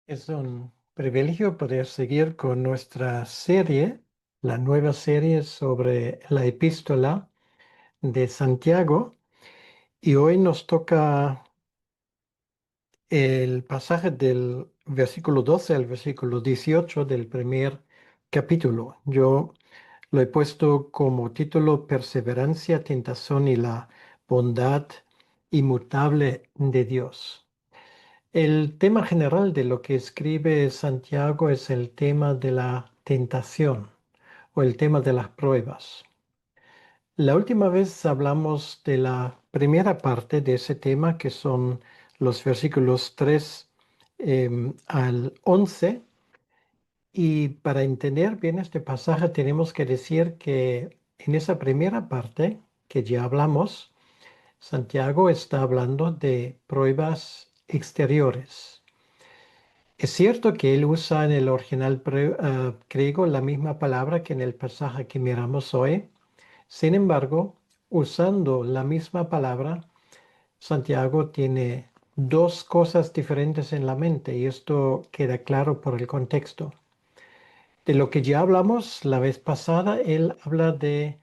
Es un privilegio poder seguir con nuestra serie, la nueva serie sobre la epístola de Santiago. Y hoy nos toca el pasaje del versículo 12 al versículo 18 del primer capítulo. Yo lo he puesto como título Perseverancia, tentación y la bondad inmutable de Dios. El tema general de lo que escribe Santiago es el tema de la tentación o el tema de las pruebas. La última vez hablamos de la primera parte de ese tema, que son los versículos 3 al 11. Y para entender bien este pasaje tenemos que decir que en esa primera parte que ya hablamos, Santiago está hablando de pruebas exteriores. Es cierto que él usa en el original griego la misma palabra que en el pasaje que miramos hoy. Sin embargo, usando la misma palabra, Santiago tiene dos cosas diferentes en la mente y esto queda claro por el contexto. De lo que ya hablamos la vez pasada, él habla de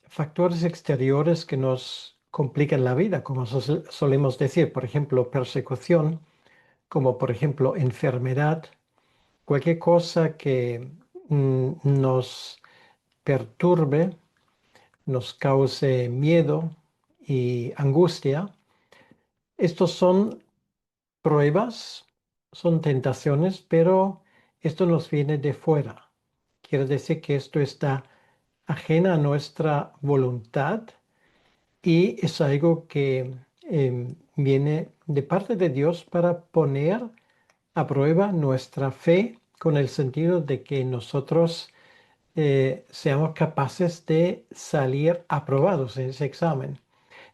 factores exteriores que nos complican la vida, como solemos decir, por ejemplo, persecución, como por ejemplo enfermedad. Cualquier cosa que nos perturbe, nos cause miedo y angustia, estos son pruebas, son tentaciones, pero esto nos viene de fuera. Quiere decir que esto está ajena a nuestra voluntad y es algo que viene de parte de Dios para poner a prueba nuestra fe con el sentido de que nosotros seamos capaces de salir aprobados en ese examen.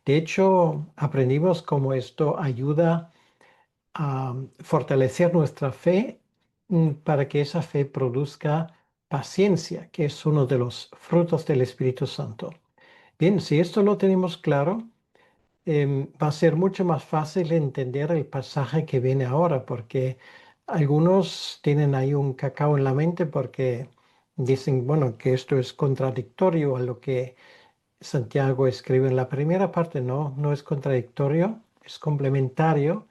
De hecho, aprendimos cómo esto ayuda a fortalecer nuestra fe para que esa fe produzca paciencia, que es uno de los frutos del Espíritu Santo. Bien, si esto lo tenemos claro, va a ser mucho más fácil entender el pasaje que viene ahora, porque algunos tienen ahí un cacao en la mente porque dicen, bueno, que esto es contradictorio a lo que Santiago escribe en la primera parte. No, no es contradictorio, es complementario,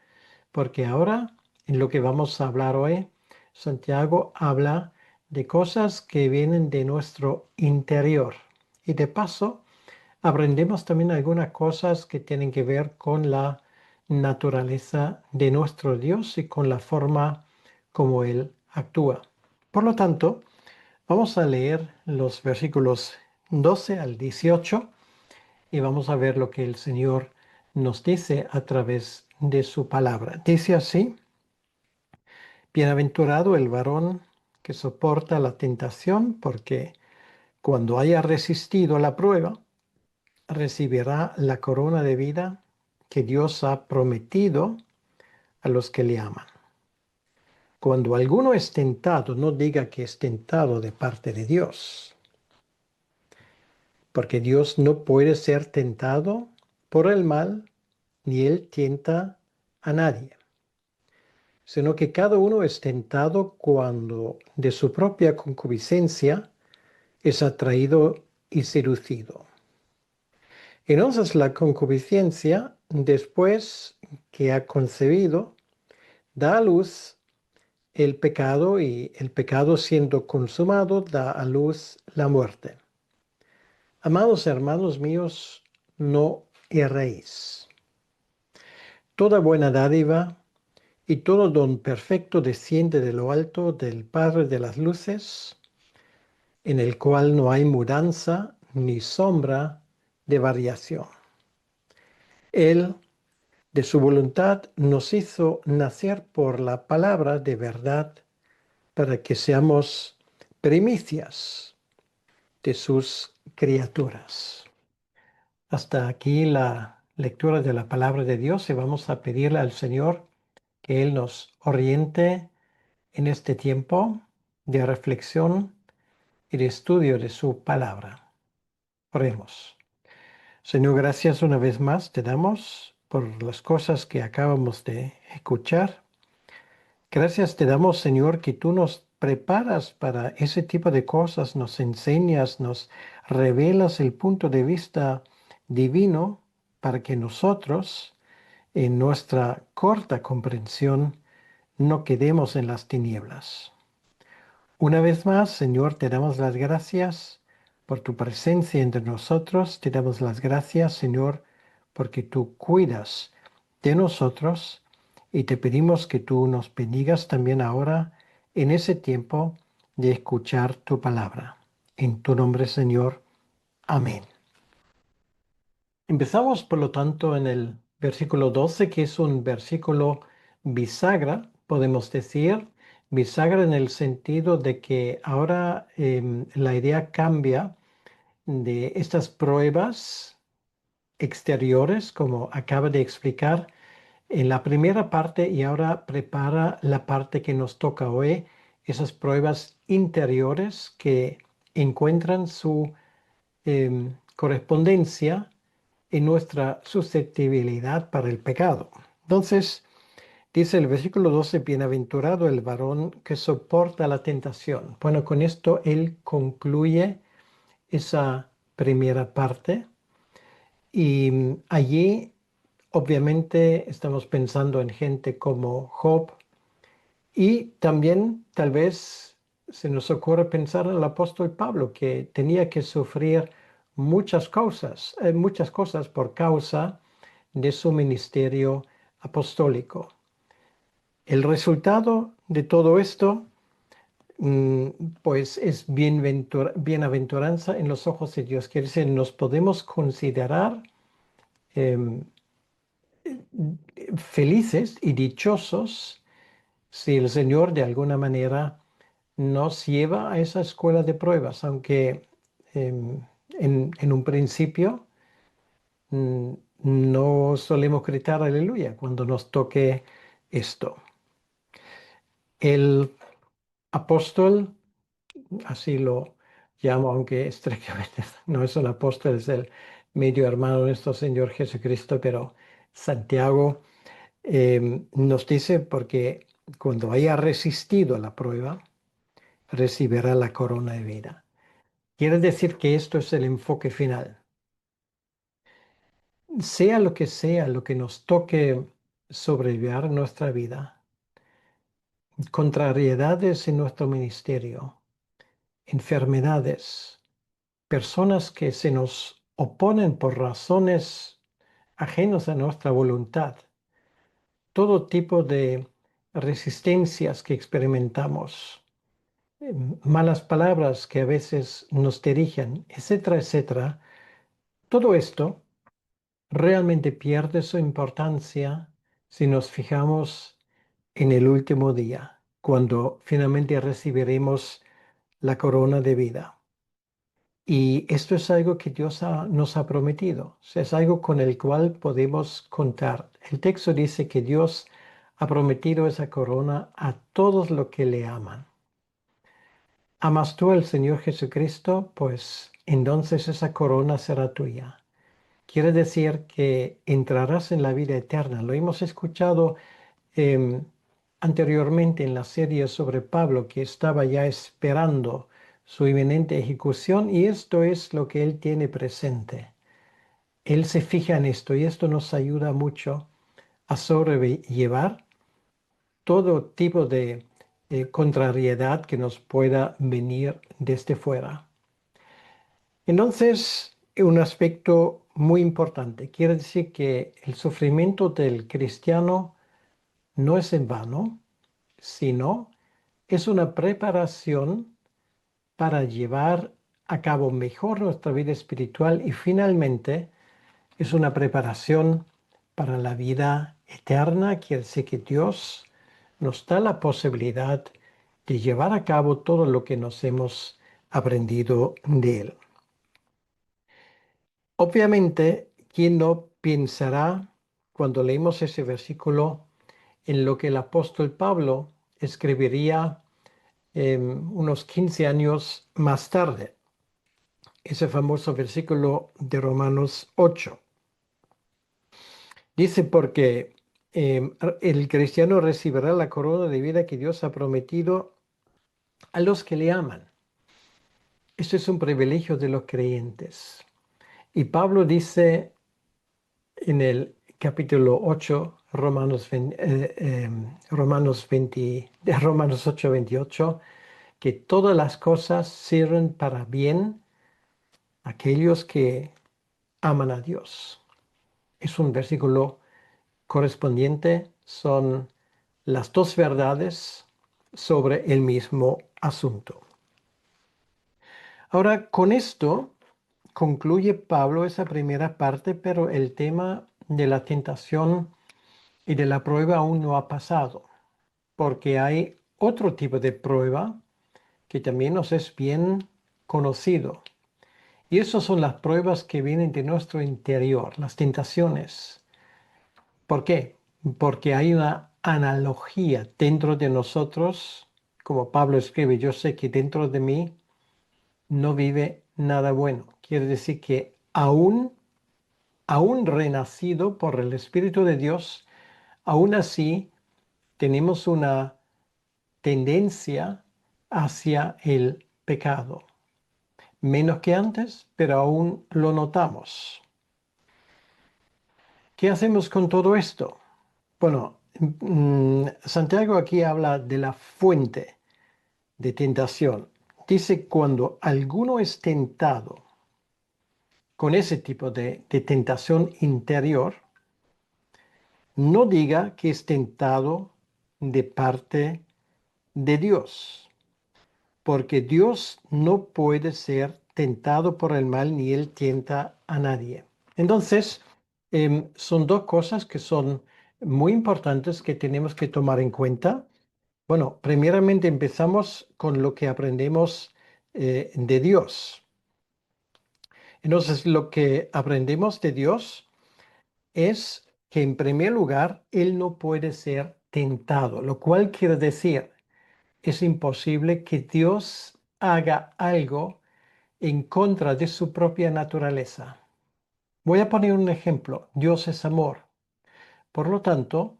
porque ahora, en lo que vamos a hablar hoy, Santiago habla de cosas que vienen de nuestro interior. Y de paso, aprendemos también algunas cosas que tienen que ver con la naturaleza de nuestro Dios y con la forma como Él actúa. Por lo tanto, vamos a leer los versículos 12 al 18 y vamos a ver lo que el Señor nos dice a través de su palabra. Dice así: Bienaventurado el varón que soporta la tentación, porque cuando haya resistido la prueba, recibirá la corona de vida que Dios ha prometido a los que le aman. Cuando alguno es tentado, no diga que es tentado de parte de Dios, porque Dios no puede ser tentado por el mal, ni él tienta a nadie, sino que cada uno es tentado cuando de su propia concupiscencia es atraído y seducido. Entonces la concupiscencia, después que ha concebido, da a luz el pecado, y el pecado siendo consumado da a luz la muerte. Amados hermanos míos, no erréis. Toda buena dádiva y todo don perfecto desciende de lo alto del Padre de las luces, en el cual no hay mudanza ni sombra de variación. Él, de su voluntad, nos hizo nacer por la palabra de verdad para que seamos primicias de sus criaturas. Hasta aquí la lectura de la palabra de Dios y vamos a pedirle al Señor que Él nos oriente en este tiempo de reflexión y de estudio de su palabra. Oremos. Señor, gracias una vez más te damos por las cosas que acabamos de escuchar. Gracias te damos, Señor, que tú nos preparas para ese tipo de cosas, nos enseñas, nos revelas el punto de vista divino para que nosotros, en nuestra corta comprensión, no quedemos en las tinieblas. Una vez más, Señor, te damos las gracias por tu presencia entre nosotros. Te damos las gracias, Señor, porque tú cuidas de nosotros y te pedimos que tú nos bendigas también ahora en ese tiempo de escuchar tu palabra. En tu nombre, Señor. Amén. Empezamos, por lo tanto, en el versículo 12, que es un versículo bisagra, podemos decir, bisagra en el sentido de que ahora la idea cambia de estas pruebas exteriores, como acaba de explicar en la primera parte, y ahora prepara la parte que nos toca hoy, esas pruebas interiores que encuentran su correspondencia en nuestra susceptibilidad para el pecado. Entonces, dice el versículo 12, bienaventurado el varón que soporta la tentación. Bueno, con esto él concluye esa primera parte y allí obviamente estamos pensando en gente como Job y también tal vez se nos ocurre pensar en el apóstol Pablo que tenía que sufrir muchas cosas por causa de su ministerio apostólico. El resultado de todo esto, mm, pues es bienaventuranza en los ojos de Dios. Quiere decir, nos podemos considerar em, felices y dichosos si el Señor de alguna manera nos lleva a esa escuela de pruebas, aunque em, en un principio mm, no solemos gritar aleluya cuando nos toque esto. El apóstol, así lo llamo, aunque estrictamente no es un apóstol, es el medio hermano de nuestro Señor Jesucristo, pero Santiago nos dice porque cuando haya resistido a la prueba, recibirá la corona de vida. Quiere decir que esto es el enfoque final. Sea lo que nos toque sobrevivir en nuestra vida, contrariedades en nuestro ministerio, enfermedades, personas que se nos oponen por razones ajenas a nuestra voluntad, todo tipo de resistencias que experimentamos, malas palabras que a veces nos dirigen, etcétera, etcétera. Todo esto realmente pierde su importancia si nos fijamos en el último día, cuando finalmente recibiremos la corona de vida. Y esto es algo que nos ha prometido, o sea, es algo con el cual podemos contar. El texto dice que Dios ha prometido esa corona a todos los que le aman. ¿Amas tú al Señor Jesucristo? Pues entonces esa corona será tuya. Quiere decir que entrarás en la vida eterna. Lo hemos escuchado em, anteriormente en la serie sobre Pablo, que estaba ya esperando su inminente ejecución, y esto es lo que él tiene presente. Él se fija en esto y esto nos ayuda mucho a sobrellevar todo tipo de contrariedad que nos pueda venir desde fuera. Entonces, un aspecto muy importante, quiere decir que el sufrimiento del cristiano no es en vano, sino es una preparación para llevar a cabo mejor nuestra vida espiritual y finalmente es una preparación para la vida eterna. Quiere decir que Dios nos da la posibilidad de llevar a cabo todo lo que nos hemos aprendido de Él. Obviamente, ¿quién no pensará cuando leemos ese versículo en lo que el apóstol Pablo escribiría unos 15 años más tarde? Ese famoso versículo de Romanos 8. Dice, porque el cristiano recibirá la corona de vida que Dios ha prometido a los que le aman. Esto es un privilegio de los creyentes. Y Pablo dice en el capítulo 8, Romanos 8, 28, que todas las cosas sirven para bien a aquellos que aman a Dios. Es un versículo correspondiente, son las dos verdades sobre el mismo asunto. Ahora, con esto concluye Pablo esa primera parte, pero el tema de la tentación y de la prueba aún no ha pasado, porque hay otro tipo de prueba que también nos es bien conocido. Y esas son las pruebas que vienen de nuestro interior, las tentaciones. ¿Por qué? Porque hay una analogía dentro de nosotros, como Pablo escribe, yo sé que dentro de mí no vive nada bueno. Quiere decir que aún renacido por el Espíritu de Dios, aún así tenemos una tendencia hacia el pecado. Menos que antes, pero aún lo notamos. ¿Qué hacemos con todo esto? Bueno, Santiago aquí habla de la fuente de tentación. Dice, cuando alguno es tentado con ese tipo de tentación interior, no diga que es tentado de parte de Dios, porque Dios no puede ser tentado por el mal ni él tienta a nadie. Entonces, son dos cosas que son muy importantes que tenemos que tomar en cuenta. Bueno, primeramente empezamos con lo que aprendemos de Dios. Entonces, lo que aprendemos de Dios es que en primer lugar, Él no puede ser tentado, lo cual quiere decir, es imposible que Dios haga algo en contra de su propia naturaleza. Voy a poner un ejemplo. Dios es amor. Por lo tanto,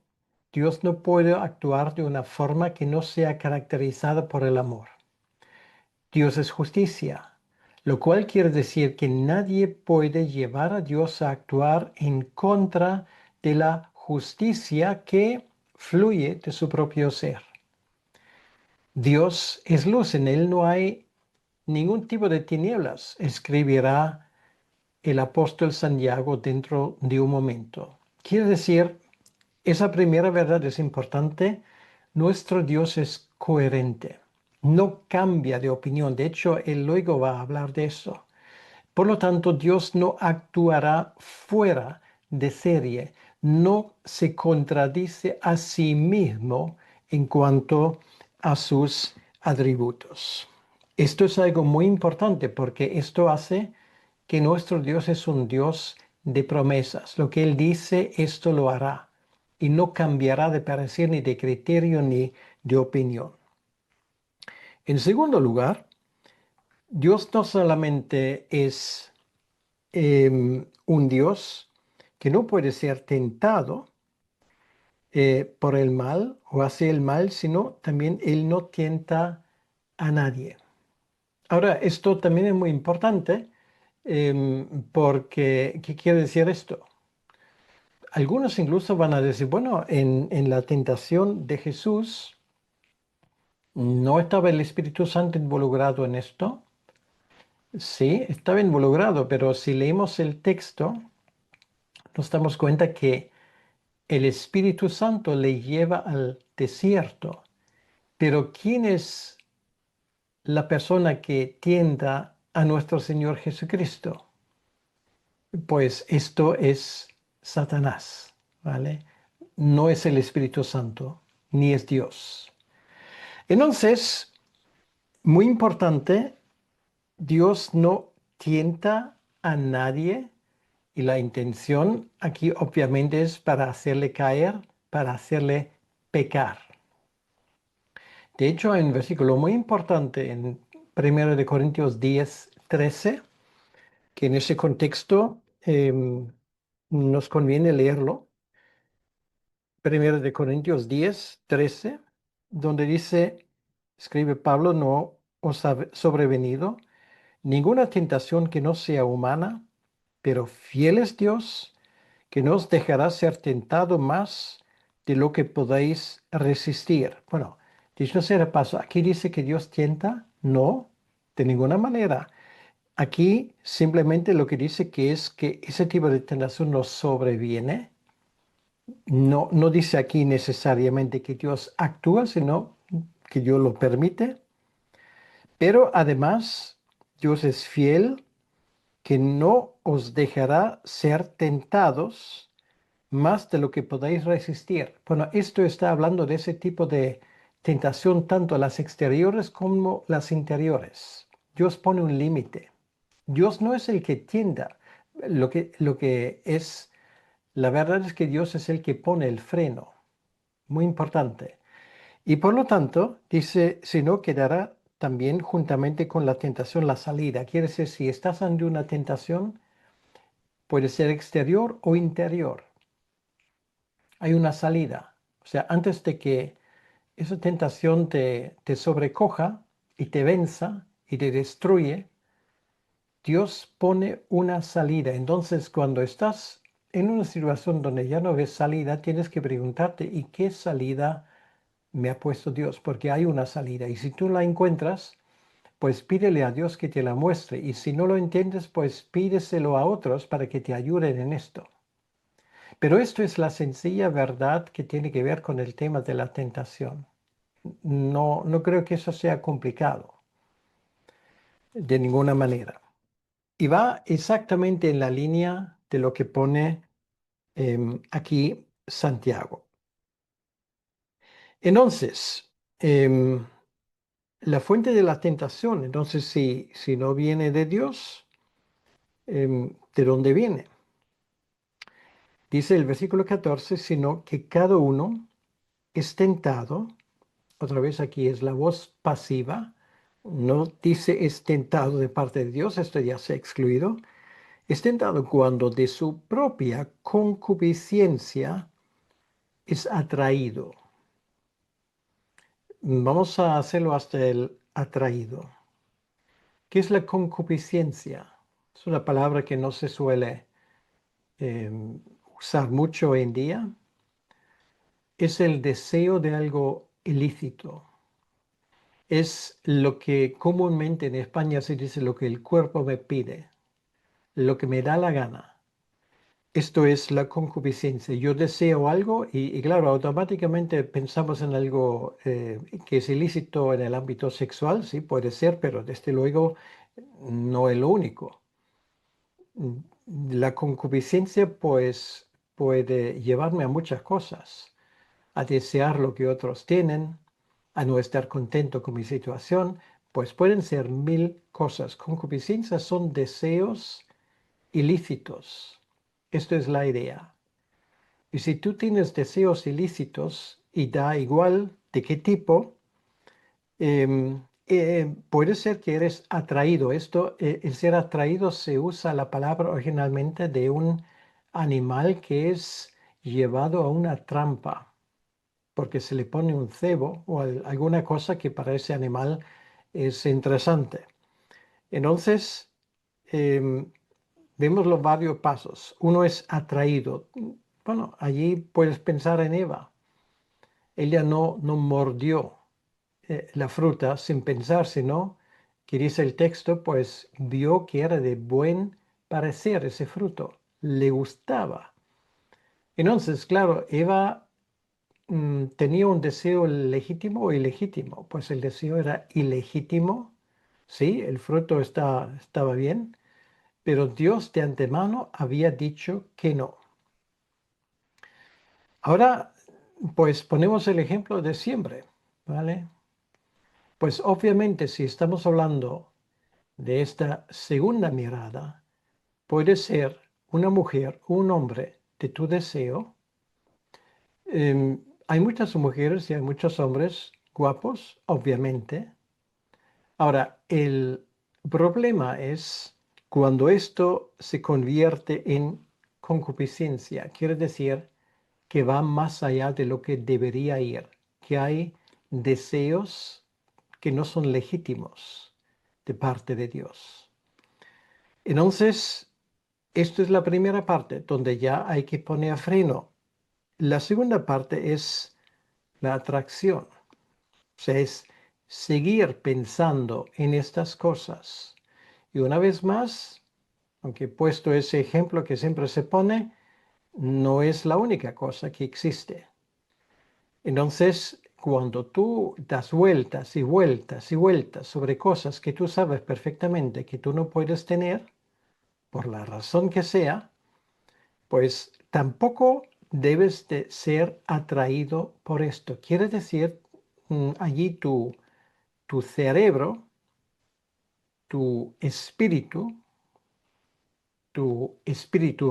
Dios no puede actuar de una forma que no sea caracterizada por el amor. Dios es justicia, lo cual quiere decir que nadie puede llevar a Dios a actuar en contra de la justicia que fluye de su propio ser. Dios es luz, en él no hay ningún tipo de tinieblas, escribirá el apóstol Santiago dentro de un momento. Quiere decir, esa primera verdad es importante. Nuestro Dios es coherente. No cambia de opinión. De hecho, él luego va a hablar de eso. Por lo tanto, Dios no actuará fuera de serie. No se contradice a sí mismo en cuanto a sus atributos. Esto es algo muy importante porque esto hace que nuestro Dios es un Dios de promesas. Lo que Él dice, esto lo hará. Y no cambiará de parecer ni de criterio ni de opinión. En segundo lugar, Dios no solamente es un Dios que no puede ser tentado por el mal o hace el mal, sino también Él no tienta a nadie. Ahora, esto también es muy importante porque, ¿qué quiere decir esto? Algunos incluso van a decir, bueno, en la tentación de Jesús, ¿no estaba el Espíritu Santo involucrado en esto? Sí, estaba involucrado, pero si leemos el texto, nos damos cuenta que el Espíritu Santo le lleva al desierto. Pero ¿quién es la persona que tienta a nuestro Señor Jesucristo? Pues esto es Satanás, ¿vale? No es el Espíritu Santo, ni es Dios. Entonces, muy importante, Dios no tienta a nadie y la intención aquí obviamente es para hacerle caer, para hacerle pecar. De hecho, hay un versículo muy importante en 1 Corintios 10, 13, que en ese contexto nos conviene leerlo. 1 de Corintios 10, 13, donde dice, escribe Pablo, no os ha sobrevenido ninguna tentación que no sea humana, pero fiel es Dios, que no os dejará ser tentado más de lo que podáis resistir. Bueno, dicho sea de paso, aquí dice que Dios tienta, no, de ninguna manera. Aquí simplemente lo que dice que es que ese tipo de tentación nos sobreviene. No, no dice aquí necesariamente que Dios actúa, sino que Dios lo permite. Pero además, Dios es fiel, que no os dejará ser tentados más de lo que podáis resistir. Bueno, esto está hablando de ese tipo de tentación, tanto las exteriores como las interiores. Dios pone un límite. Dios no es el que tienda. Lo que es, la verdad es que Dios es el que pone el freno. Muy importante. Y por lo tanto, dice, si no quedará también juntamente con la tentación la salida. Quiere decir, si estás ante una tentación, puede ser exterior o interior. Hay una salida. O sea, antes de que esa tentación te sobrecoja y te venza y te destruye, Dios pone una salida. Entonces, cuando estás en una situación donde ya no ves salida, tienes que preguntarte, ¿y qué salida me ha puesto Dios? Porque hay una salida. Y si tú la encuentras, pues pídele a Dios que te la muestre. Y si no lo entiendes, pues pídeselo a otros para que te ayuden en esto. Pero esto es la sencilla verdad que tiene que ver con el tema de la tentación. No, no creo que eso sea complicado de ninguna manera. Y va exactamente en la línea de lo que pone aquí Santiago. Entonces, la fuente de la tentación, entonces si no viene de Dios, ¿de dónde viene? Dice el versículo 14, sino que cada uno es tentado. Otra vez aquí es la voz pasiva. No dice es tentado de parte de Dios, esto ya se ha excluido. Es tentado cuando de su propia concupiscencia es atraído. Vamos a hacerlo hasta el atraído. ¿Qué es la concupiscencia? Es una palabra que no se suele eh, usar mucho hoy en día. Es el deseo de algo ilícito. Es lo que comúnmente en España se dice lo que el cuerpo me pide, lo que me da la gana. Esto es la concupiscencia. Yo deseo algo y claro, automáticamente pensamos en algo que es ilícito en el ámbito sexual, sí, puede ser, pero desde luego no es lo único. La concupiscencia pues puede llevarme a muchas cosas, a desear lo que otros tienen, a no estar contento con mi situación, pues pueden ser mil cosas. Concupiscencia son deseos ilícitos. Esto es la idea. Y si tú tienes deseos ilícitos y da igual de qué tipo, puede ser que eres atraído. Esto, el ser atraído se usa la palabra originalmente de un animal que es llevado a una trampa, porque se le pone un cebo o alguna cosa que para ese animal es interesante. Entonces, em, vemos los varios pasos. Uno es atraído. Bueno, allí puedes pensar en Eva. Ella no mordió la fruta sin pensar, sino que dice el texto, pues vio que era de buen parecer ese fruto, le gustaba. Entonces, claro, Eva tenía un deseo legítimo o ilegítimo. Pues el deseo era ilegítimo, sí, el fruto estaba bien, pero Dios de antemano había dicho que no. Ahora, pues ponemos el ejemplo de siempre, ¿vale? Pues obviamente si estamos hablando de esta segunda mirada, puede ser una mujer o un hombre de tu deseo. Hay muchas mujeres y hay muchos hombres guapos, obviamente. Ahora, el problema es cuando esto se convierte en concupiscencia. Quiere decir que va más allá de lo que debería ir, que hay deseos que no son legítimos de parte de Dios. Entonces, esto es la primera parte donde ya hay que poner freno. La segunda parte es la atracción, o sea, es seguir pensando en estas cosas. Y una vez más, aunque he puesto ese ejemplo que siempre se pone, no es la única cosa que existe. Entonces, cuando tú das vueltas y vueltas y vueltas sobre cosas que tú sabes perfectamente que tú no puedes tener, por la razón que sea, pues tampoco debes de ser atraído por esto. Quiere decir, allí tu cerebro, tu espíritu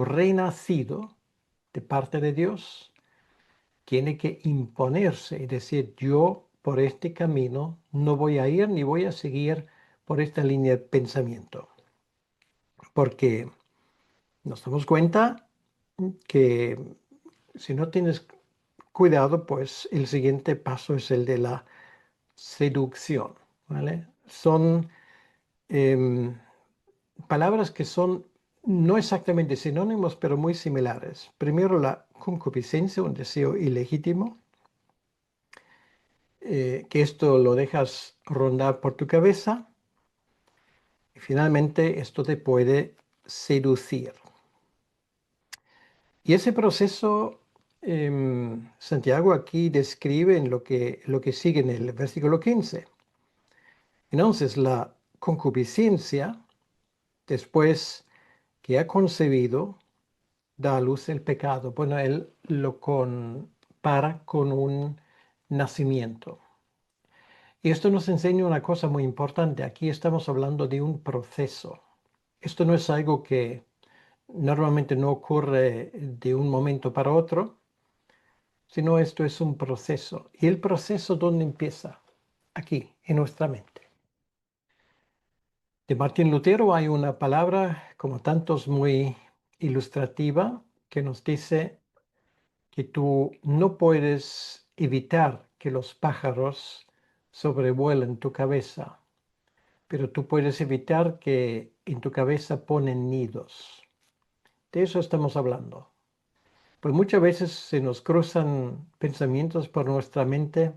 renacido de parte de Dios, tiene que imponerse y decir, yo por este camino no voy a ir ni voy a seguir por esta línea de pensamiento. Porque nos damos cuenta que si no tienes cuidado, pues el siguiente paso es el de la seducción, ¿vale? Son palabras que son no exactamente sinónimos, pero muy similares. Primero, la concupiscencia, un deseo ilegítimo, que esto lo dejas rondar por tu cabeza y finalmente esto te puede seducir. Y ese proceso Santiago aquí describe en lo que sigue en el versículo 15. Entonces, la concupiscencia, después que ha concebido, da a luz el pecado. Bueno, él lo compara con un nacimiento. Y esto nos enseña una cosa muy importante. Aquí estamos hablando de un proceso. Esto no es algo que normalmente no ocurre de un momento para otro, sino esto es un proceso. ¿Y el proceso dónde empieza? Aquí, en nuestra mente. De Martín Lutero hay una palabra, como tantos, muy ilustrativa, que nos dice que tú no puedes evitar que los pájaros sobrevuelen tu cabeza, pero tú puedes evitar que en tu cabeza ponen nidos. De eso estamos hablando. Pues muchas veces se nos cruzan pensamientos por nuestra mente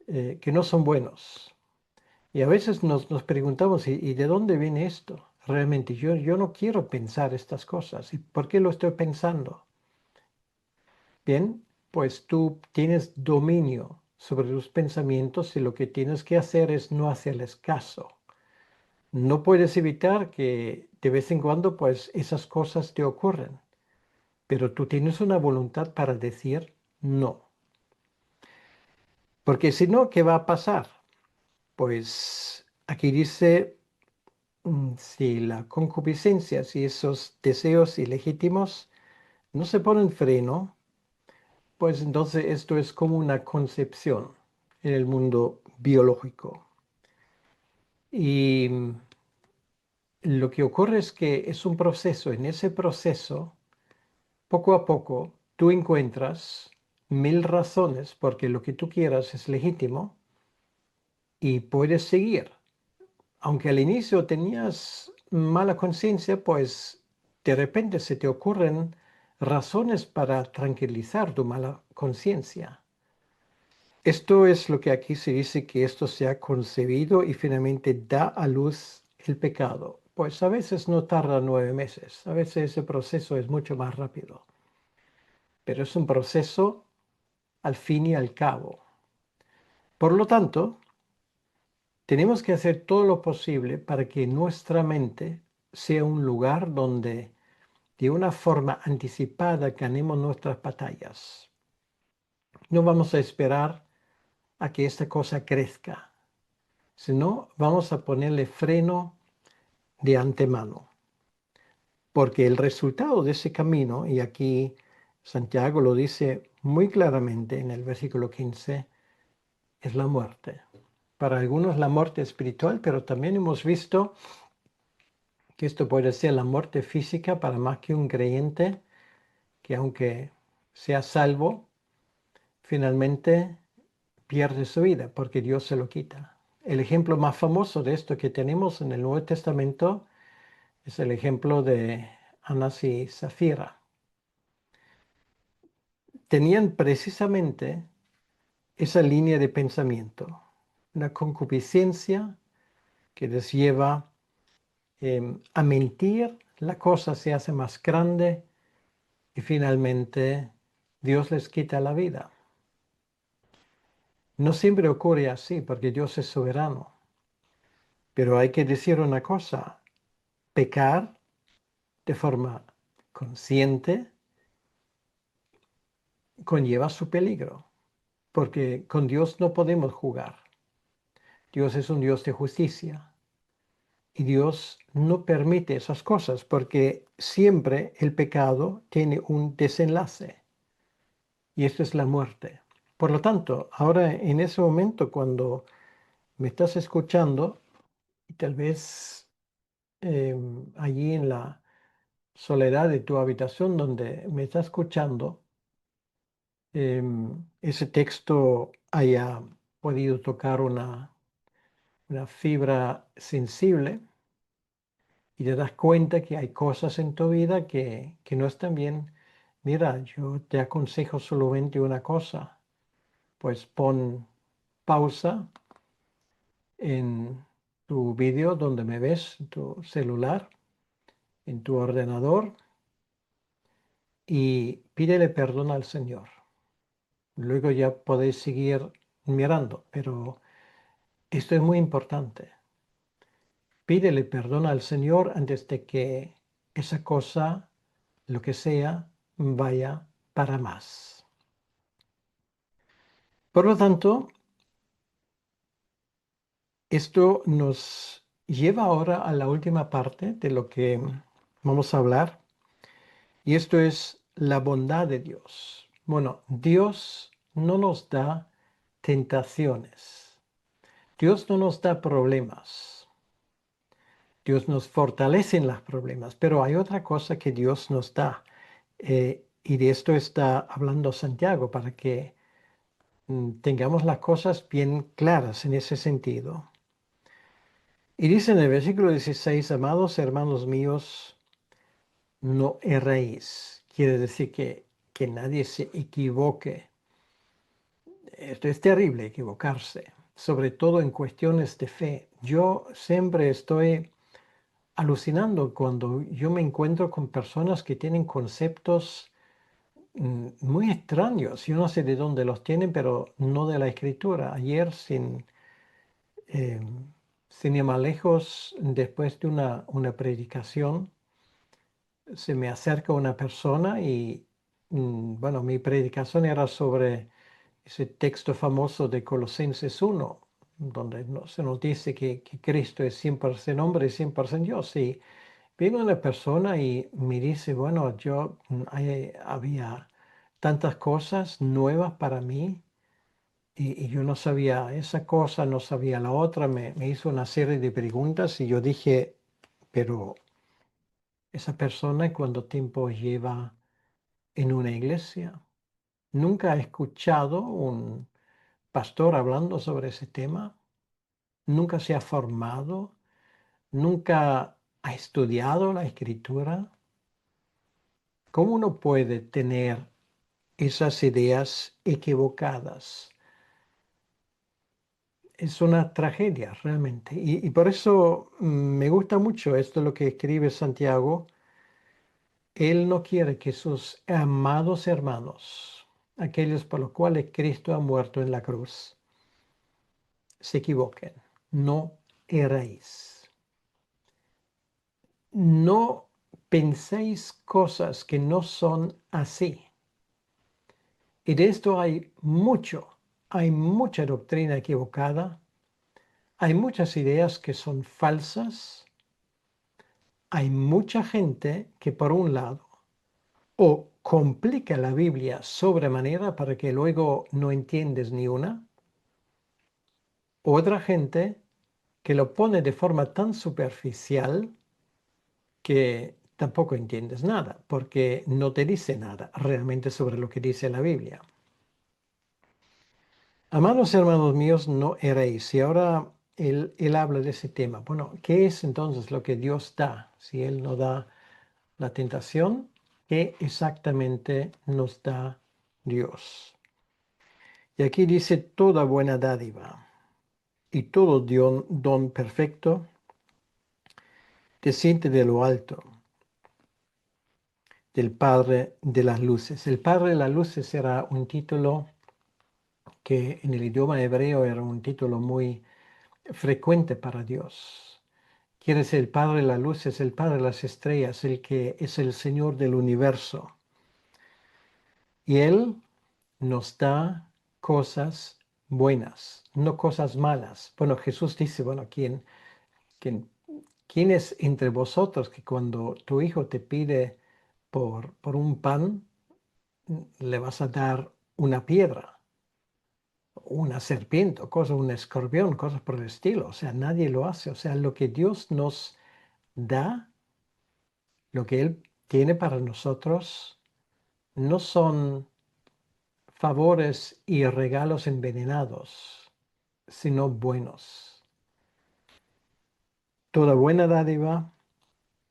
que no son buenos. Y a veces nos preguntamos, ¿y de dónde viene esto? Realmente yo no quiero pensar estas cosas. ¿Y por qué lo estoy pensando? Bien, pues tú tienes dominio sobre tus pensamientos y lo que tienes que hacer es no hacerles caso. No puedes evitar que de vez en cuando pues esas cosas te ocurren, pero tú tienes una voluntad para decir no. Porque si no, ¿qué va a pasar? Pues aquí dice, si la concupiscencia, si esos deseos ilegítimos no se ponen freno, pues entonces esto es como una concepción en el mundo biológico. Y lo que ocurre es que es un proceso. En ese proceso, poco a poco, tú encuentras mil razones porque lo que tú quieras es legítimo y puedes seguir. Aunque al inicio tenías mala conciencia, pues de repente se te ocurren razones para tranquilizar tu mala conciencia. Esto es lo que aquí se dice que esto se ha concebido y finalmente da a luz el pecado. Pues a veces no tarda 9 meses, a veces ese proceso es mucho más rápido, pero es un proceso al fin y al cabo. Por lo tanto, tenemos que hacer todo lo posible para que nuestra mente sea un lugar donde de una forma anticipada ganemos nuestras batallas. No vamos a esperar a que esta cosa crezca, sino vamos a ponerle freno de antemano. Porque el resultado de ese camino, y aquí Santiago lo dice muy claramente en el versículo 15, es la muerte. Para algunos la muerte espiritual, pero también hemos visto que esto puede ser la muerte física para más que un creyente, que aunque sea salvo, finalmente pierde su vida porque Dios se lo quita. El ejemplo más famoso de esto que tenemos en el Nuevo Testamento es el ejemplo de Anás y Zafira. Tenían precisamente esa línea de pensamiento, una concupiscencia que les lleva a mentir, la cosa se hace más grande y finalmente Dios les quita la vida. No siempre ocurre así porque Dios es soberano, pero hay que decir una cosa, pecar de forma consciente conlleva su peligro, porque con Dios no podemos jugar. Dios es un Dios de justicia y Dios no permite esas cosas porque siempre el pecado tiene un desenlace y esto es la muerte. Por lo tanto, ahora en ese momento cuando me estás escuchando y tal vez allí en la soledad de tu habitación donde me estás escuchando, ese texto haya podido tocar una fibra sensible y te das cuenta que hay cosas en tu vida que no están bien. Mira, yo te aconsejo solamente una cosa, pues pon pausa en tu vídeo donde me ves, en tu celular, en tu ordenador y pídele perdón al Señor. Luego ya podéis seguir mirando, pero esto es muy importante. Pídele perdón al Señor antes de que esa cosa, lo que sea, vaya para más. Por lo tanto, esto nos lleva ahora a la última parte de lo que vamos a hablar, y esto es la bondad de Dios. Bueno, Dios no nos da tentaciones. Dios no nos da problemas. Dios nos fortalece en los problemas, pero hay otra cosa que Dios nos da. Y de esto está hablando Santiago para que tengamos las cosas bien claras en ese sentido. Y dice en el versículo 16, amados hermanos míos, no erréis. Quiere decir que nadie se equivoque. Esto es terrible, equivocarse, sobre todo en cuestiones de fe. Yo siempre estoy alucinando cuando yo me encuentro con personas que tienen conceptos muy extraños. Yo no sé de dónde los tienen, pero no de la escritura. Ayer, eh, sin ir más lejos, después de una predicación, se me acerca una persona y, bueno, mi predicación era sobre ese texto famoso de Colosenses 1, donde se nos dice que Cristo es 100% hombre y 100% Dios. Y vino una persona y me dice, bueno, yo había tantas cosas nuevas para mí y yo no sabía esa cosa, no sabía la otra, me hizo una serie de preguntas y yo dije, pero esa persona cuánto tiempo lleva en una iglesia, nunca ha escuchado un pastor hablando sobre ese tema, nunca se ha formado, nunca ha estudiado la escritura. ¿Cómo uno puede tener esas ideas equivocadas? Es una tragedia realmente. Y por eso me gusta mucho esto lo que escribe Santiago. Él no quiere que sus amados hermanos, aquellos por los cuales Cristo ha muerto en la cruz, se equivoquen. No erréis. No penséis cosas que no son así. Y de esto hay mucha doctrina equivocada, hay muchas ideas que son falsas, hay mucha gente que por un lado o complica la Biblia sobremanera para que luego no entiendes ni una, otra gente que lo pone de forma tan superficial que tampoco entiendes nada, porque no te dice nada realmente sobre lo que dice la Biblia. Amados hermanos míos, no erréis. Y ahora él habla de ese tema. Bueno, ¿qué es entonces lo que Dios da? Si Él no da la tentación, ¿qué exactamente nos da Dios? Y aquí dice toda buena dádiva y todo don perfecto desciende de lo alto, del Padre de las Luces. El Padre de las Luces era un título que en el idioma hebreo era un título muy frecuente para Dios. Quiere ser el Padre de las Luces, el Padre de las estrellas, el que es el Señor del universo. Y Él nos da cosas buenas, no cosas malas. Bueno, Jesús dice, bueno, quién, quién es entre vosotros que cuando tu hijo te pide por un pan, le vas a dar una piedra, una serpiente, un escorpión, cosas por el estilo? O sea, nadie lo hace. O sea, lo que Dios nos da, lo que Él tiene para nosotros, no son favores y regalos envenenados, sino buenos. Toda buena dádiva,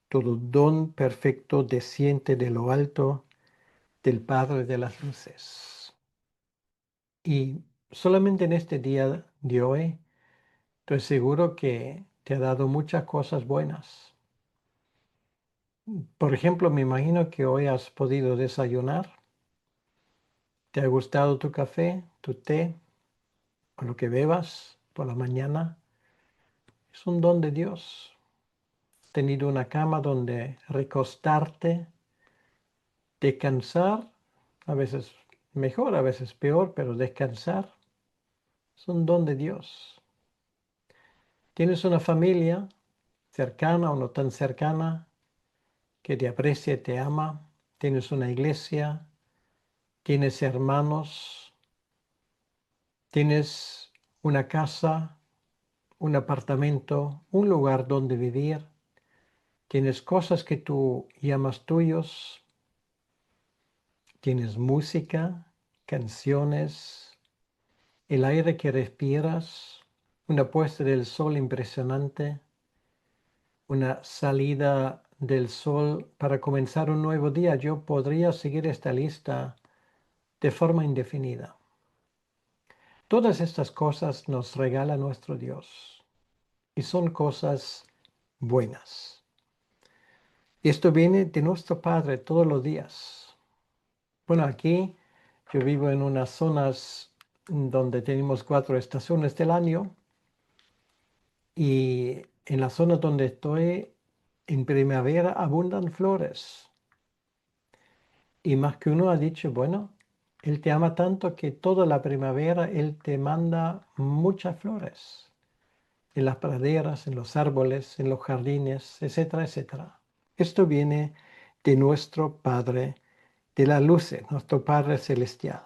todo don perfecto desciende de lo alto del Padre de las Luces. Y solamente en este día de hoy, estoy seguro que te ha dado muchas cosas buenas. Por ejemplo, me imagino que hoy has podido desayunar. ¿Te ha gustado tu café, tu té o lo que bebas por la mañana? Es un don de Dios. Has tenido una cama donde recostarte, descansar, a veces mejor, a veces peor, pero descansar es un don de Dios. Tienes una familia cercana o no tan cercana que te aprecia y te ama. Tienes una iglesia, tienes hermanos, tienes una casa, un apartamento, un lugar donde vivir. Tienes cosas que tú llamas tuyos. Tienes música, canciones, el aire que respiras, una puesta del sol impresionante, una salida del sol para comenzar un nuevo día. Yo podría seguir esta lista de forma indefinida. Todas estas cosas nos regala nuestro Dios y son cosas buenas. Esto viene de nuestro Padre todos los días. Bueno, aquí yo vivo en unas zonas donde tenemos 4 estaciones del año y en la zona donde estoy, en primavera abundan flores. Y más que uno ha dicho, bueno, Él te ama tanto que toda la primavera Él te manda muchas flores en las praderas, en los árboles, en los jardines, etcétera, etcétera. Esto viene de nuestro Padre de la luz, nuestro Padre Celestial.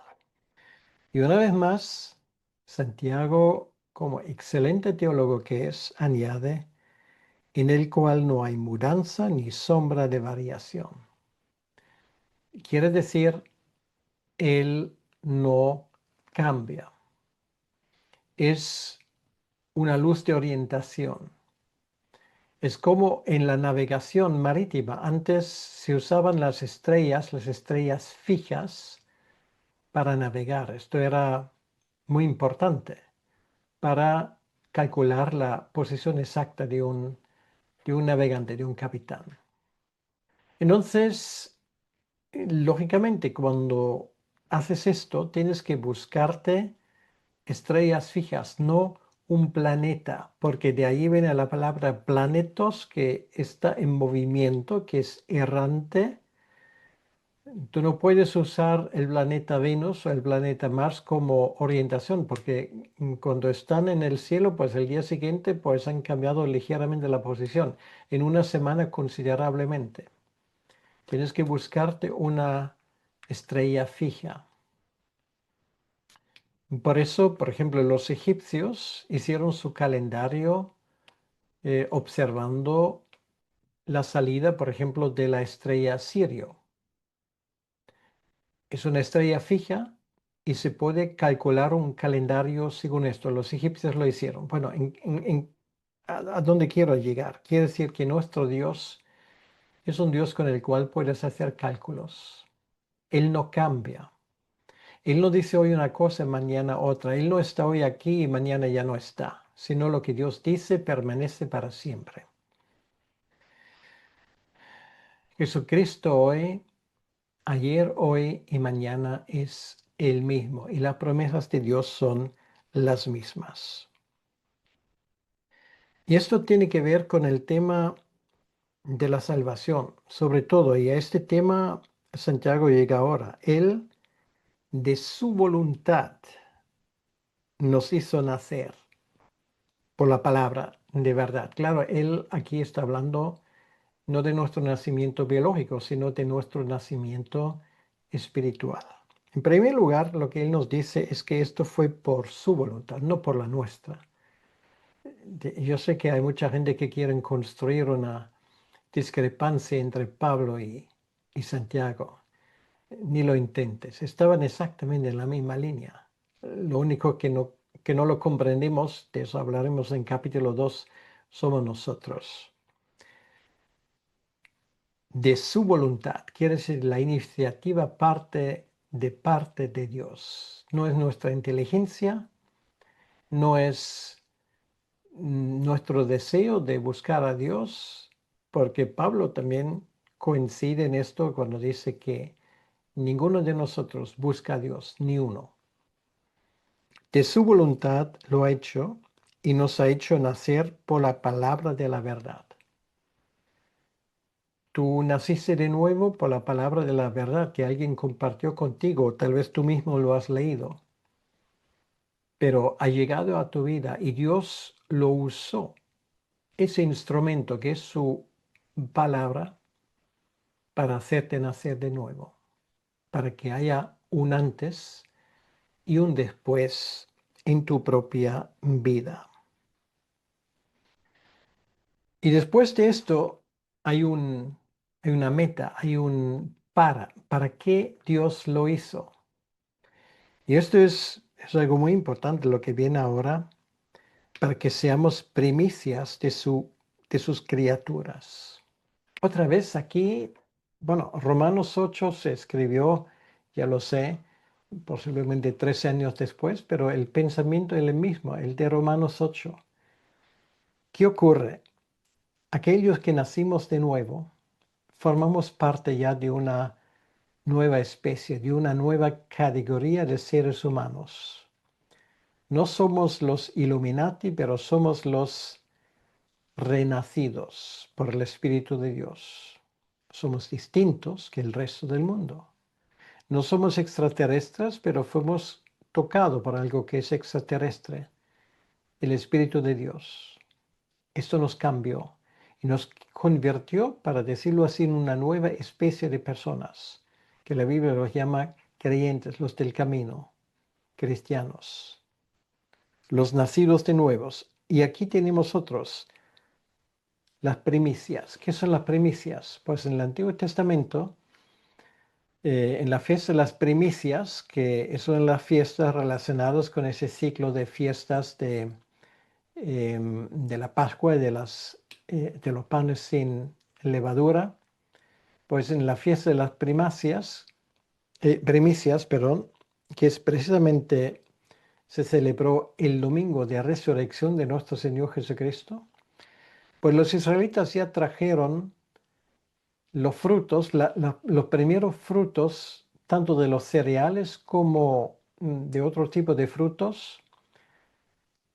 Y una vez más, Santiago, como excelente teólogo que es, añade, en el cual no hay mudanza ni sombra de variación. Quiere decir, Él no cambia. Es una luz de orientación. Es como en la navegación marítima. Antes se usaban las estrellas fijas, para navegar. Esto era muy importante para calcular la posición exacta de un navegante, de un capitán. Entonces, lógicamente, cuando haces esto, tienes que buscarte estrellas fijas, no un planeta, porque de ahí viene la palabra planetos, que está en movimiento, que es errante. Tú no puedes usar el planeta Venus o el planeta Mars como orientación, porque cuando están en el cielo, pues el día siguiente pues han cambiado ligeramente la posición, en una semana considerablemente. Tienes que buscarte una estrella fija. Por eso, por ejemplo, los egipcios hicieron su calendario observando la salida, por ejemplo, de la estrella Sirio. Es una estrella fija y se puede calcular un calendario según esto. Los egipcios lo hicieron. Bueno, ¿a dónde quiero llegar? Quiere decir que nuestro Dios es un Dios con el cual puedes hacer cálculos. Él no cambia. Él no dice hoy una cosa y mañana otra. Él no está hoy aquí y mañana ya no está, sino lo que Dios dice permanece para siempre. Jesucristo hoy, ayer, hoy y mañana es el mismo y las promesas de Dios son las mismas. Y esto tiene que ver con el tema de la salvación, sobre todo, y a este tema Santiago llega ahora. Él, de su voluntad, nos hizo nacer por la palabra de verdad. Claro, él aquí está hablando no de nuestro nacimiento biológico, sino de nuestro nacimiento espiritual. En primer lugar, lo que él nos dice es que esto fue por su voluntad, no por la nuestra. Yo sé que hay mucha gente que quiere construir una discrepancia entre Pablo y Santiago. Ni lo intentes. Estaban exactamente en la misma línea. Lo único que no lo comprendemos, de eso hablaremos en capítulo 2, somos nosotros. De su voluntad, quiere decir la iniciativa parte de Dios. No es nuestra inteligencia, no es nuestro deseo de buscar a Dios, porque Pablo también coincide en esto cuando dice que ninguno de nosotros busca a Dios, ni uno. De su voluntad lo ha hecho y nos ha hecho nacer por la palabra de la verdad. Tú naciste de nuevo por la palabra de la verdad que alguien compartió contigo, tal vez tú mismo lo has leído, pero ha llegado a tu vida y Dios lo usó, ese instrumento que es su palabra, para hacerte nacer de nuevo, para que haya un antes y un después en tu propia vida. Y después de esto hay una meta, hay un ¿para qué Dios lo hizo? Y esto es algo muy importante lo que viene ahora, para que seamos primicias de sus criaturas. Otra vez aquí, bueno, Romanos 8 se escribió, ya lo sé, posiblemente 13 años después, pero el pensamiento es el mismo, el de Romanos 8. ¿Qué ocurre? Aquellos que nacimos de nuevo, formamos parte ya de una nueva especie, de una nueva categoría de seres humanos. No somos los Illuminati, pero somos los renacidos por el Espíritu de Dios. Somos distintos que el resto del mundo. No somos extraterrestres, pero fuimos tocados por algo que es extraterrestre, el Espíritu de Dios. Esto nos cambió y nos convirtió, para decirlo así, en una nueva especie de personas, que la Biblia los llama creyentes, los del camino, cristianos, los nacidos de nuevos. Y aquí tenemos otros, las primicias. ¿Qué son las primicias? Pues en el Antiguo Testamento, en la fiesta de las primicias, que son las fiestas relacionadas con ese ciclo de fiestas de la Pascua y de los panes sin levadura, pues en la fiesta de las primicias, perdón, que es precisamente se celebró el domingo de resurrección de nuestro Señor Jesucristo, pues los israelitas ya trajeron los frutos, los primeros frutos, tanto de los cereales como de otro tipo de frutos,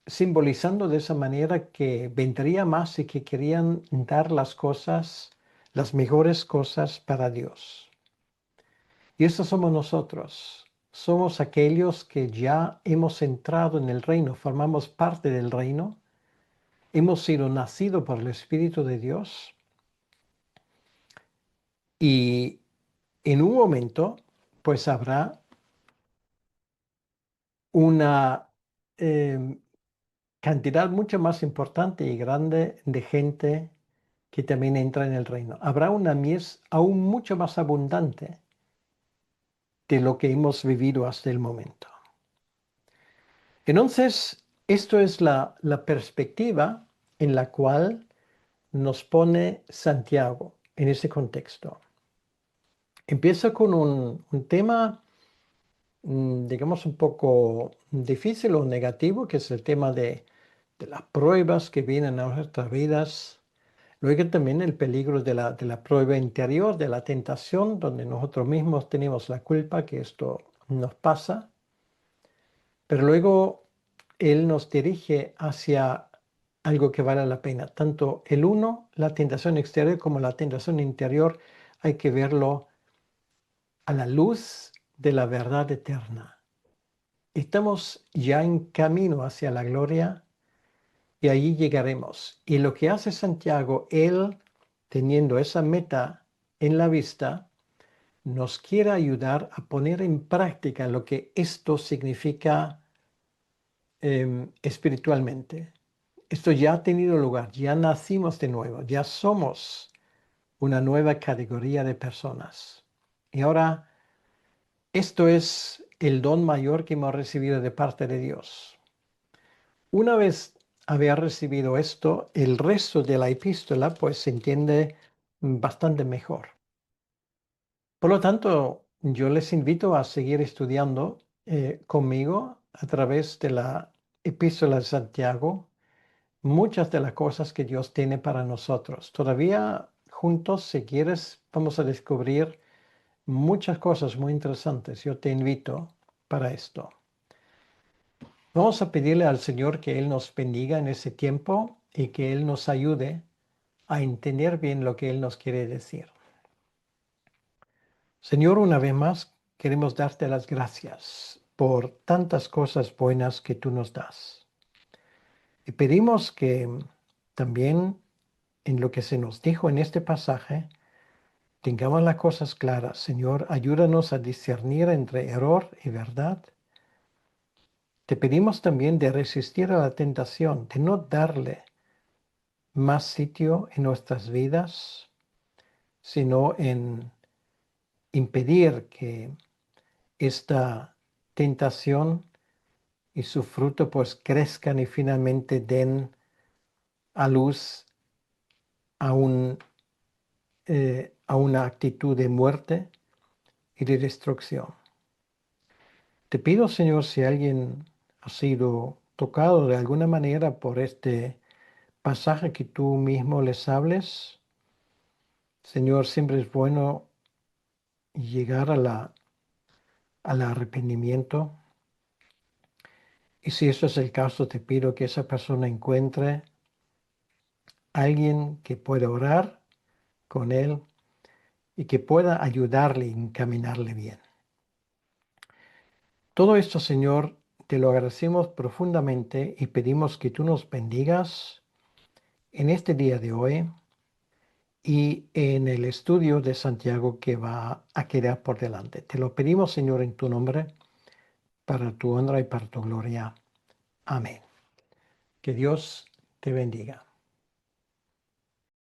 simbolizando de esa manera que vendría más y que querían dar las cosas, las mejores cosas para Dios. Y estos somos nosotros. Somos aquellos que ya hemos entrado en el reino, formamos parte del reino, hemos sido nacidos por el Espíritu de Dios y en un momento pues habrá una cantidad mucho más importante y grande de gente que también entra en el reino. Habrá una mies aún mucho más abundante de lo que hemos vivido hasta el momento. Entonces, esto es la perspectiva en la cual nos pone Santiago en ese contexto. Empieza con un tema, digamos, un poco difícil o negativo, que es el tema de las pruebas que vienen a nuestras vidas. Luego también el peligro de la prueba interior, de la tentación, donde nosotros mismos tenemos la culpa que esto nos pasa. Pero luego Él nos dirige hacia algo que vale la pena. Tanto el uno, la tentación exterior, como la tentación interior, hay que verlo a la luz de la verdad eterna. Estamos ya en camino hacia la gloria y allí llegaremos. Y lo que hace Santiago, él teniendo esa meta en la vista, nos quiere ayudar a poner en práctica lo que esto significa espiritualmente. Esto ya ha tenido lugar, ya nacimos de nuevo, ya somos una nueva categoría de personas. Y ahora, esto es el don mayor que hemos recibido de parte de Dios. Una vez haber recibido esto, el resto de la epístola pues se entiende bastante mejor. Por lo tanto, yo les invito a seguir estudiando conmigo a través de la epístola de Santiago muchas de las cosas que Dios tiene para nosotros. Todavía juntos, si quieres, vamos a descubrir muchas cosas muy interesantes. Yo te invito para esto. Vamos a pedirle al Señor que Él nos bendiga en ese tiempo y que Él nos ayude a entender bien lo que Él nos quiere decir. Señor, una vez más, queremos darte las gracias por tantas cosas buenas que tú nos das. Y pedimos que también en lo que se nos dijo en este pasaje, tengamos las cosas claras. Señor, ayúdanos a discernir entre error y verdad. Te pedimos también de resistir a la tentación, de no darle más sitio en nuestras vidas, sino en impedir que esta tentación y su fruto pues crezcan y finalmente den a luz a, a una actitud de muerte y de destrucción. Te pido, Señor, si alguien ha sido tocado de alguna manera por este pasaje, que tú mismo les hables. Señor, siempre es bueno llegar al arrepentimiento. Y si eso es el caso, te pido que esa persona encuentre a alguien que pueda orar con él y que pueda ayudarle y encaminarle bien. Todo esto, Señor, te lo agradecemos profundamente y pedimos que tú nos bendigas en este día de hoy y en el estudio de Santiago que va a quedar por delante. Te lo pedimos, Señor, en tu nombre, para tu honra y para tu gloria. Amén. Que Dios te bendiga.